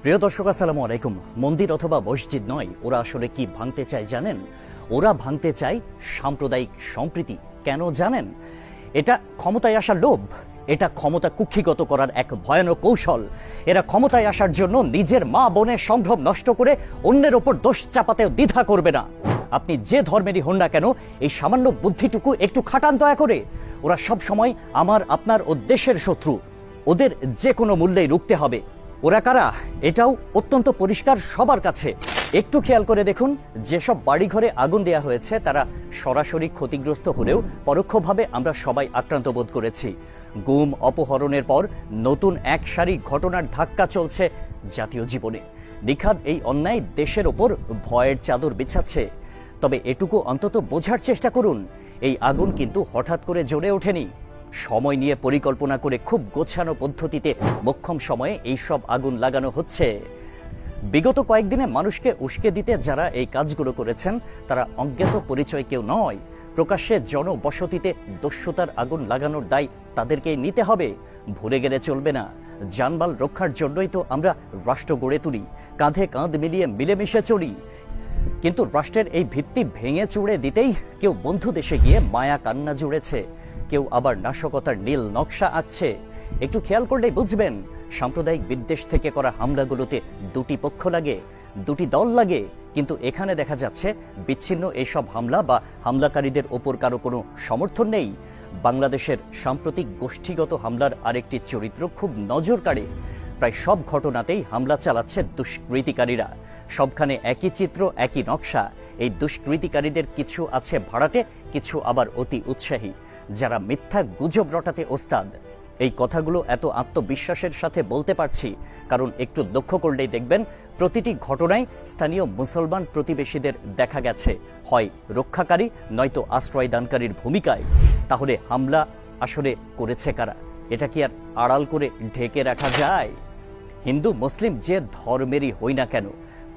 প্রিয় দর্শক, আসসালামু আলাইকুম। মন্দির অথবা মসজিদ নয়, ওরা আসলে কি ভাঙতে চায় জানেন? ওরা ভাঙতে চায় সাম্প্রদায়িক সম্প্রীতি। কেন জানেন? এটা ক্ষমতায় আসার লোভ, এটা ক্ষমতা কুক্ষিগত করার এক ভয়ানক কৌশল। এরা ক্ষমতায় আসার জন্য নিজের মা বোনের সম্ভ্রম নষ্ট করে অন্যের ওপর দোষ চাপাতেও দ্বিধা করবে না। আপনি যে ধর্মেরই হন না কেন, এই সামান্য বুদ্ধিটুকু একটু খাটান দয়া করে। ওরা সব সময় আমার, আপনার ও দেশের শত্রু। ওদের যে কোনো মূল্যেই রুখতে হবে। ওরা কারা এটাও অত্যন্ত পরিষ্কার সবার কাছে। একটু খেয়াল করে দেখুন, যেসব বাড়িঘরে আগুন দেয়া হয়েছে তারা সরাসরি ক্ষতিগ্রস্ত হলেও পরোক্ষভাবে আমরা সবাই আক্রান্ত বোধ করেছি। গুম, অপহরণের পর নতুন এক সারি ঘটনার ধাক্কা চলছে জাতীয় জীবনে। নিখাদ এই অন্যায় দেশের ওপর ভয়ের চাদর বিছাচ্ছে। তবে এটুকু অন্তত বোঝার চেষ্টা করুন, এই আগুন কিন্তু হঠাৎ করে জ্বলে ওঠেনি। সময় নিয়ে পরিকল্পনা করে খুব গোছানো পদ্ধতিতে মোক্ষম সময়ে এইসব আগুন লাগানো হচ্ছে। বিগত কয়েকদিনে মানুষকে উস্কে দিতে যারা এই কাজগুলো করেছেন তারা অজ্ঞাত পরিচয় কেউ নয়। প্রকাশ্যে জনবসতিতে দস্যুতার আগুন লাগানোর দায় তাদেরকেই নিতে হবে। ভুলে গেলে চলবে না। জানমাল রক্ষার জন্যই তো আমরা রাষ্ট্র গড়ে তুলি, কাঁধে কাঁধ মিলিয়ে মিলেমিশে চলি। কিন্তু রাষ্ট্রের এই ভিত্তি ভেঙে চুড়ে দিতেই কেউ বন্ধু দেশে গিয়ে মায়া কান্না জুড়েছে, কেউ আবার নাশকতার নীল নকশা আঁকছে। একটু খেয়াল করলেই বুঝবেন, সাম্প্রদায়িক বিদ্বেষ থেকে করা হামলাগুলোতে দুটি পক্ষ লাগে, দুটি দল লাগে। কিন্তু এখানে দেখা যাচ্ছে বিচ্ছিন্ন এইসব হামলা বা হামলাকারীদের ওপর কারো কোনো সমর্থন নেই। বাংলাদেশের সাম্প্রতিক গোষ্ঠীগত হামলার আরেকটি চরিত্র খুব নজর কাড়ে। প্রায় সব ঘটনাতেই হামলা চালাচ্ছে দুষ্কৃতিকারীরা। সবখানে একই চিত্র, একই নকশা। এই দুষ্কৃতিকারীদের কিছু আছে ভাড়াটে, কিছু আবার অতি উৎসাহী, যারা মিথ্যা গুজব রটাতে ওস্তাদ। এই কথাগুলো এত আত্মবিশ্বাসের সাথে বলতে পারছি কারণ একটু লক্ষ্য করলেই দেখবেন প্রতিটি ঘটনায় স্থানীয় মুসলমান প্রতিবেশীদের দেখা গেছে হয় রক্ষাকারী নয়তো আশ্রয়দানকারীর ভূমিকায়। তাহলে হামলা আসলে করেছে কারা? এটা কি আর আড়াল করে ঢেকে রাখা যায়? হিন্দু মুসলিম যে ধর্মেরই হই না কেন,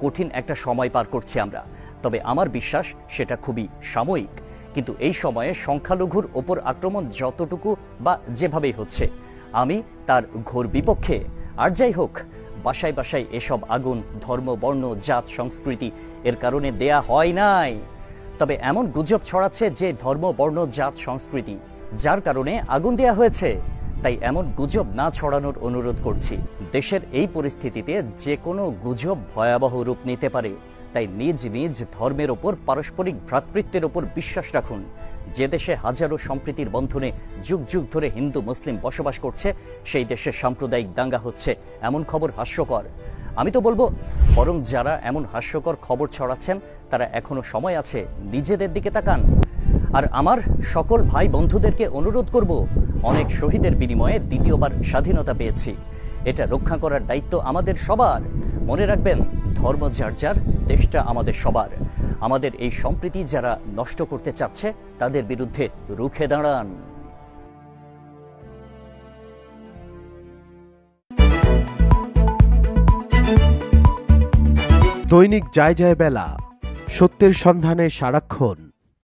কঠিন একটা সময় পার করছি আমরা। তবে আমার বিশ্বাস সেটা খুবই সাময়িক। কিন্তু এই সময়ে সংখ্যালঘুর ওপর আক্রমণ যতটুকু বা যেভাবেই হচ্ছে, আমি তার ঘোর বিপক্ষে। আর যাই হোক, বাসায় বাসায় এসব আগুন ধর্ম, বর্ণ, জাত, সংস্কৃতি এর কারণে দেয়া হয় নাই। তবে এমন গুজব ছড়াচ্ছে যে ধর্ম, বর্ণ, জাত, সংস্কৃতি যার কারণে আগুন দেয়া হয়েছে। তাই এমন গুজব না ছড়ানোর অনুরোধ করছি। দেশের এই পরিস্থিতিতে যে কোনো গুজব ভয়াবহ রূপ নিতে পারে। তাই নিজ নিজ ধর্মের ওপর পারস্পরিক ভ্রাতৃত্বের ওপর বিশ্বাস রাখুন। যে দেশে হাজারো সম্প্রীতির বন্ধনে যুগ যুগ ধরে হিন্দু মুসলিম বসবাস করছে, সেই দেশে সাম্প্রদায়িক দাঙ্গা হচ্ছে, এমন খবর হাস্যকর। আমি তো বলবো, বরং যারা এমন হাস্যকর খবর ছড়াচ্ছেন তারা এখনো সময় আছে, নিজেদের দিকে তাকান। আর আমার সকল ভাই বন্ধুদেরকে অনুরোধ করব, অনেক শহীদের বিনিময়ে দ্বিতীয়বার স্বাধীনতা পেয়েছি। এটা রক্ষা করার দায়িত্ব আমাদের সবার। মনে রাখবেন, ধর্ম যার যার, দেশটা আমাদের সবার। আমাদের এই সম্প্রীতি যারা নষ্ট করতে চাচ্ছে তাদের বিরুদ্ধে রুখে দাঁড়ান। দৈনিক যায় যায় বেলা, সত্যের সন্ধানে সারাক্ষণ।